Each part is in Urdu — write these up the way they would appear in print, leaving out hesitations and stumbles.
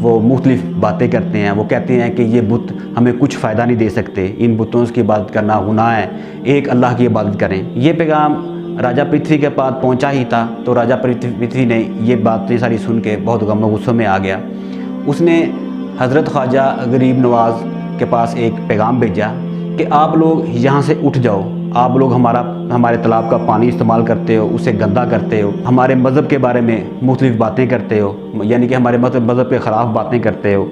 وہ مختلف باتیں کرتے ہیں. وہ کہتے ہیں کہ یہ بت ہمیں کچھ فائدہ نہیں دے سکتے, ان بتوں کی عبادت کرنا گناہ ہے, ایک اللہ کی عبادت کریں. یہ پیغام راجہ پرتھوی کے پاس پہنچا ہی تھا تو راجہ پرتھوی نے یہ باتیں ساری سن کے بہت غم و غصے میں آ گیا. اس نے حضرت خواجہ غریب نواز کے پاس ایک پیغام بھیجا کہ آپ لوگ یہاں سے اٹھ جاؤ, آپ لوگ ہمارے تالاب کا پانی استعمال کرتے ہو, اسے گندا کرتے ہو, ہمارے مذہب کے بارے میں مختلف باتیں کرتے ہو, یعنی کہ ہمارے مذہب کے خلاف باتیں کرتے ہو.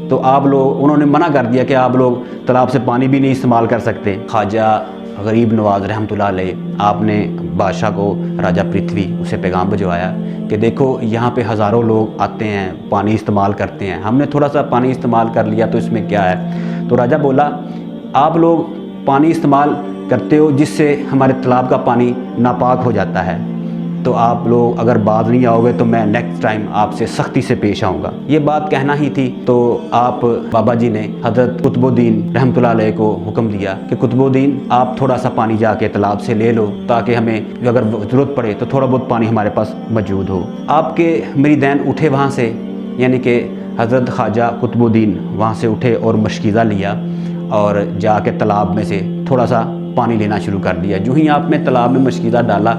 تو انہوں نے منع کر دیا کہ آپ لوگ تالاب سے پانی بھی نہیں استعمال کر سکتے. خواجہ غریب نواز رحمۃ اللہ علیہ آپ نے بادشاہ کو راجہ پرتھوی اسے پیغام بھجوایا کہ دیکھو یہاں پہ ہزاروں لوگ آتے ہیں, پانی استعمال کرتے ہیں, ہم نے تھوڑا سا پانی استعمال کر لیا تو اس میں کیا ہے. تو راجہ بولا آپ لوگ پانی استعمال کرتے ہو جس سے ہمارے تالاب کا پانی ناپاک ہو جاتا ہے, تو آپ لوگ اگر باز نہیں آؤ گے تو میں نیکسٹ ٹائم آپ سے سختی سے پیش آؤں گا. یہ بات کہنا ہی تھی تو آپ بابا جی نے حضرت قطب الدین رحمۃ اللہ علیہ کو حکم دیا کہ قطب الدین آپ تھوڑا سا پانی جا کے تالاب سے لے لو تاکہ ہمیں اگر ضرورت پڑے تو تھوڑا بہت پانی ہمارے پاس موجود ہو. آپ کے مریدین اٹھے وہاں سے, یعنی کہ حضرت خواجہ قطب الدین وہاں سے اٹھے اور مشکیزہ لیا اور جا کے تالاب میں سے تھوڑا سا پانی لینا شروع کر دیا. جو ہی آپ نے تالاب میں مشکیزہ ڈالا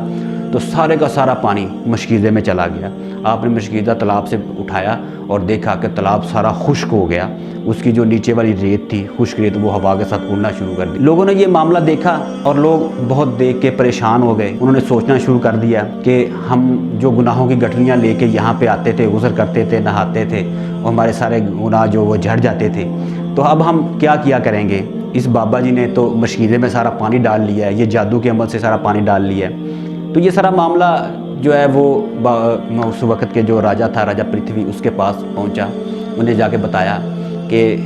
تو سارے کا سارا پانی مشکیزے میں چلا گیا. آپ نے مشکیزہ تالاب سے اٹھایا اور دیکھا کہ تالاب سارا خشک ہو گیا, اس کی جو نیچے والی ریت تھی خشک ریت وہ ہوا کے ساتھ اڑنا شروع کر دی. لوگوں نے یہ معاملہ دیکھا اور لوگ بہت دیکھ کے پریشان ہو گئے. انہوں نے سوچنا شروع کر دیا کہ ہم جو گناہوں کی گٹھلیاں لے کے یہاں پہ آتے تھے, غسل کرتے تھے, نہاتے تھے اور ہمارے سارے گناہ جو وہ جھڑ جاتے تھے, تو اب ہم کیا کریں گے. اس بابا جی نے تو مشکیزے میں سارا پانی ڈال لیا ہے, یہ جادو کے عمل سے سارا پانی ڈال لیا ہے. تو یہ سارا معاملہ جو ہے وہ اس وقت کے جو راجہ تھا راجہ پرتھوی اس کے پاس پہنچا. انہیں جا کے بتایا کہ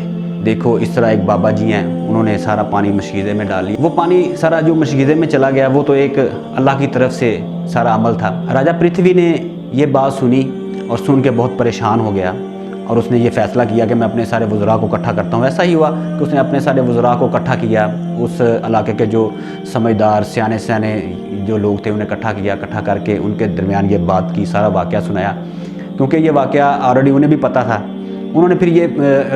دیکھو اس طرح ایک بابا جی ہیں, انہوں نے سارا پانی مشکیزے میں ڈال لیا. وہ پانی سارا جو مشکیزے میں چلا گیا وہ تو ایک اللہ کی طرف سے سارا عمل تھا. راجہ پرتھوی نے یہ بات سنی اور سن کے بہت پریشان ہو گیا اور اس نے یہ فیصلہ کیا کہ میں اپنے سارے وزراء کو اکٹھا کرتا ہوں. ایسا ہی ہوا کہ اس نے اپنے سارے وزراء کو اکٹھا کیا. اس علاقے کے جو سمجھدار سیانے جو لوگ تھے انہیں اکٹھا کر کے ان کے درمیان یہ بات کی, سارا واقعہ سنایا. کیونکہ یہ واقعہ آلریڈی انہیں بھی پتہ تھا. انہوں نے پھر یہ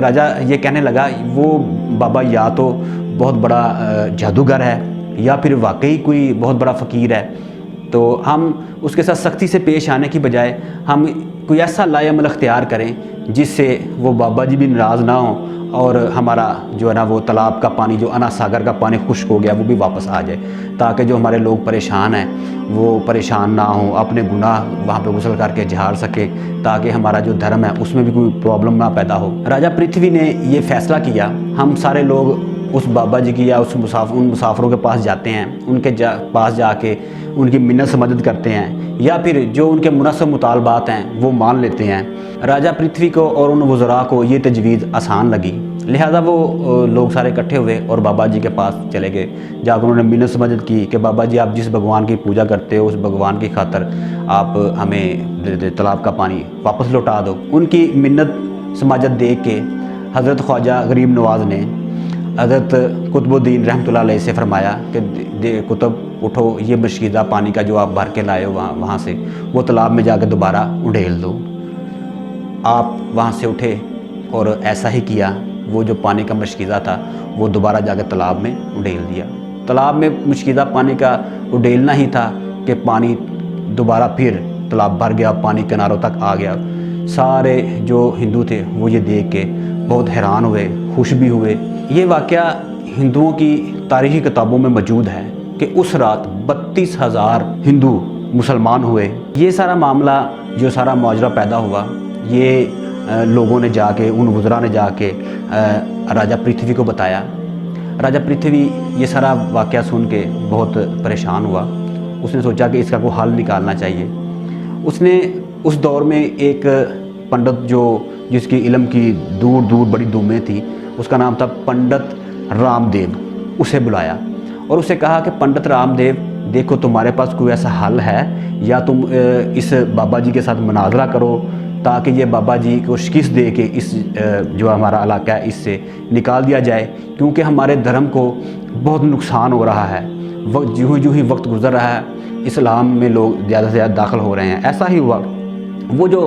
راجہ یہ کہنے لگا وہ بابا یا تو بہت بڑا جادوگر ہے یا پھر واقعی کوئی بہت بڑا فقیر ہے. تو ہم اس کے ساتھ سختی سے پیش آنے کی بجائے ہم کوئی ایسا لاء عمل اختیار کریں جس سے وہ بابا جی بھی ناراض نہ ہوں اور ہمارا جو ہے نا وہ تالاب کا پانی جو انا ساگر کا پانی خشک ہو گیا وہ بھی واپس آ جائے, تاکہ جو ہمارے لوگ پریشان ہیں وہ پریشان نہ ہوں, اپنے گناہ وہاں پہ غسل کر کے جھاڑ سکے, تاکہ ہمارا جو دھرم ہے اس میں بھی کوئی پرابلم نہ پیدا ہو. راجہ پرتھوی نے یہ فیصلہ کیا ہم سارے لوگ اس بابا جی کی یا ان مسافروں کے پاس جاتے ہیں, ان کے پاس جا کے ان کی منت سے مدد کرتے ہیں یا پھر جو ان کے مناسب مطالبات ہیں وہ مان لیتے ہیں. راجہ پرتھوی کو اور ان وزراء کو یہ تجویز آسان لگی, لہذا وہ لوگ سارے اکٹھے ہوئے اور بابا جی کے پاس چلے گئے. جا کر انہوں نے منت سے مدد کی کہ بابا جی آپ جس بھگوان کی پوجا کرتے ہو اس بھگوان کی خاطر آپ ہمیں تالاب کا پانی واپس لوٹا دو. ان کی منت سماجت دیکھ کے حضرت خواجہ غریب نواز نے حضرت قطب الدین رحمۃ اللہ علیہ سے فرمایا کہ قطب اٹھو, یہ مشکیزہ پانی کا جو آپ بھر کے لائے ہو وہاں سے وہ تالاب میں جا کے دوبارہ اڈھیل دو. آپ وہاں سے اٹھے اور ایسا ہی کیا. وہ جو پانی کا مشکیزہ تھا وہ دوبارہ جا کے تالاب میں اڈھیل دیا. تالاب میں مشکیزہ پانی کا اڈھیلنا ہی تھا کہ پانی دوبارہ پھر تالاب بھر گیا, پانی کناروں تک آ گیا. سارے جو ہندو تھے وہ یہ دیکھ کے بہت حیران ہوئے, خوش بھی ہوئے. یہ واقعہ ہندوؤں کی تاریخی کتابوں میں موجود ہے کہ اس رات 32,000 ہندو مسلمان ہوئے. یہ سارا معاملہ جو سارا ماجرا پیدا ہوا یہ لوگوں نے جا کے ان وزراء نے جا کے راجہ پرتھوی کو بتایا. راجہ پرتھوی یہ سارا واقعہ سن کے بہت پریشان ہوا. اس نے سوچا کہ اس کا کوئی حل نکالنا چاہیے. اس نے اس دور میں ایک پنڈت جس کی علم کی دور دور بڑی دھومیں تھی, اس کا نام تھا پنڈت رام دیو. اسے بلایا اور اسے کہا کہ پنڈت رام دیو دیکھو تمہارے پاس کوئی ایسا حل ہے یا تم اس بابا جی کے ساتھ مناظرہ کرو تاکہ یہ بابا جی کو شکست دے کے اس جو ہمارا علاقہ ہے اس سے نکال دیا جائے, کیونکہ ہمارے دھرم کو بہت نقصان ہو رہا ہے. جو ہی وقت گزر رہا ہے اسلام میں لوگ زیادہ سے زیادہ داخل ہو رہے ہیں. ایسا ہی ہوا وہ جو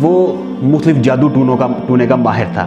وہ مختلف جادو ٹونے کا ماہر تھا.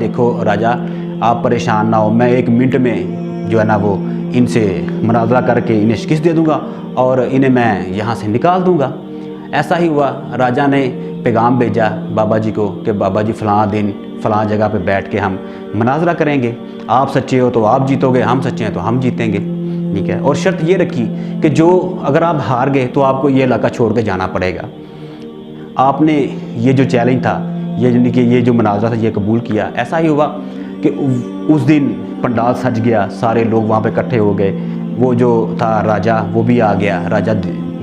دیکھو راجا آپ پریشان نہ ہو, میں 1 منٹ میں جو ہے نا وہ ان سے مناظرہ کر کے انہیں شکست دے دوں گا اور انہیں میں یہاں سے نکال دوں گا. ایسا ہی ہوا. راجا نے پیغام بھیجا بابا جی کو کہ بابا جی فلاں دن فلاں جگہ پہ بیٹھ کے ہم مناظرہ کریں گے, آپ سچے ہو تو آپ جیتو گے, ہم سچے ہیں تو ہم جیتیں گے. ٹھیک ہے. اور شرط یہ رکھی کہ جو اگر آپ ہار گئے تو آپ کو یہ علاقہ چھوڑ کے جانا پڑے گا. آپ نے یہ جو چیلنج تھا, یہ یعنی کہ یہ جو مناظرہ تھا, یہ قبول کیا. ایسا ہی ہوا کہ اس دن پنڈال سج گیا, سارے لوگ وہاں پہ اکٹھے ہو گئے. وہ جو تھا راجا وہ بھی آ گیا, راجا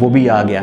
وہ بھی آ گیا.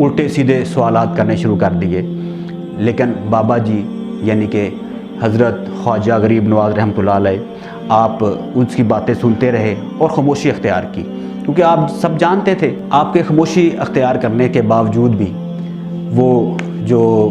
الٹے سیدھے سوالات کرنے شروع کر دیے, لیکن بابا جی یعنی کہ حضرت خواجہ غریب نواز رحمۃ اللہ علیہ آپ اس کی باتیں سنتے رہے اور خاموشی اختیار کی, کیونکہ آپ سب جانتے تھے آپ کے خاموشی اختیار کرنے کے باوجود بھی وہ جو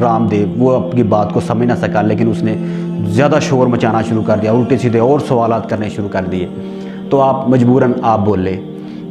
رام دیو وہ اپنی بات کو سمجھ نہ سکا, لیکن اس نے زیادہ شور مچانا شروع کر دیا, الٹے سیدھے اور سوالات کرنے شروع کر دیے. تو آپ مجبوراً آپ بولے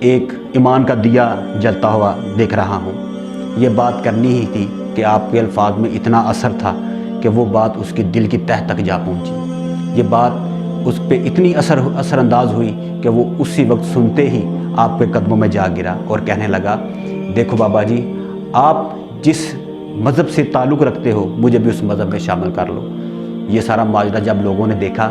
ایک ایمان کا دیا جلتا ہوا دیکھ رہا ہوں. یہ بات کرنی ہی تھی کہ آپ کے الفاظ میں اتنا اثر تھا کہ وہ بات اس کی دل کی تہ تک جا پہنچی. یہ بات اس پہ اتنی اثر انداز ہوئی کہ وہ اسی وقت سنتے ہی آپ کے قدموں میں جا گرا اور کہنے لگا دیکھو بابا جی آپ جس مذہب سے تعلق رکھتے ہو مجھے بھی اس مذہب میں شامل کر لو. یہ سارا ماجرا جب لوگوں نے دیکھا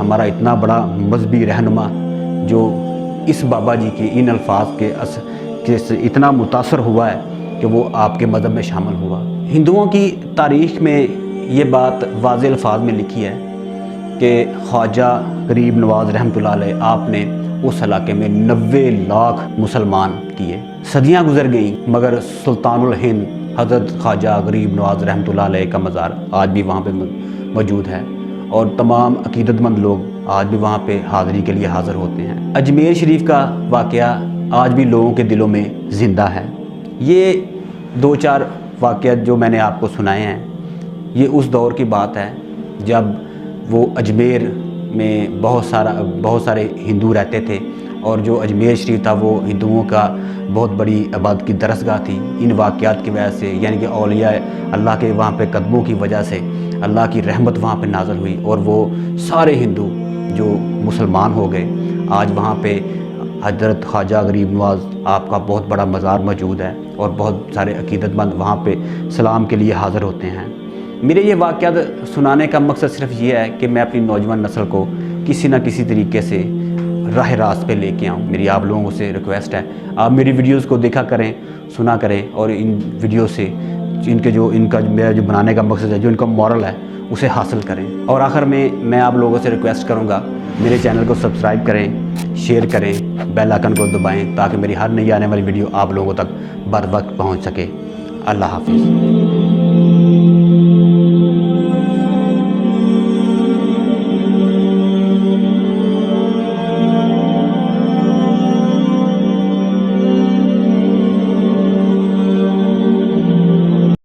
ہمارا اتنا بڑا مذہبی رہنما جو اس بابا جی کے ان الفاظ کے سے اتنا متاثر ہوا ہے کہ وہ آپ کے مذہب میں شامل ہوا. ہندوؤں کی تاریخ میں یہ بات واضح الفاظ میں لکھی ہے کہ خواجہ غریب نواز رحمۃ اللہ علیہ آپ نے اس علاقے میں 90 لاکھ مسلمان کیے. صدیاں گزر گئیں مگر سلطان الہند حضرت خواجہ غریب نواز رحمۃ اللہ علیہ کا مزار آج بھی وہاں پہ موجود ہے اور تمام عقیدت مند لوگ آج بھی وہاں پہ حاضری کے لیے حاضر ہوتے ہیں. اجمیر شریف کا واقعہ آج بھی لوگوں کے دلوں میں زندہ ہے. یہ 2-4 واقعات جو میں نے آپ کو سنائے ہیں یہ اس دور کی بات ہے جب وہ اجمیر میں بہت سارے ہندو رہتے تھے اور جو اجمیر شریف تھا وہ ہندوؤں کا بہت بڑی عبادت کی درسگاہ تھی. ان واقعات کی وجہ سے یعنی کہ اولیاء اللہ کے وہاں پہ قدموں کی وجہ سے اللہ کی رحمت وہاں پہ نازل ہوئی اور وہ سارے ہندو جو مسلمان ہو گئے. آج وہاں پہ حضرت خواجہ غریب نواز آپ کا بہت بڑا مزار موجود ہے اور بہت سارے عقیدت مند وہاں پہ سلام کے لیے حاضر ہوتے ہیں. میرے یہ واقعات سنانے کا مقصد صرف یہ ہے کہ میں اپنی نوجوان نسل کو کسی نہ کسی طریقے سے راہ راست پہ لے کے آؤں. میری آپ لوگوں سے ریکویسٹ ہے آپ میری ویڈیوز کو دیکھا کریں, سنا کریں اور ان ویڈیو سے ان کا میرا جو بنانے کا مقصد ہے, جو ان کا مورل ہے اسے حاصل کریں. اور آخر میں آپ لوگوں سے ریکویسٹ کروں گا میرے چینل کو سبسکرائب کریں, شیئر کریں, بیل آئکن کو دبائیں تاکہ میری ہر نئی آنے والی ویڈیو آپ لوگوں تک بر وقت پہنچ سکے. اللہ حافظ.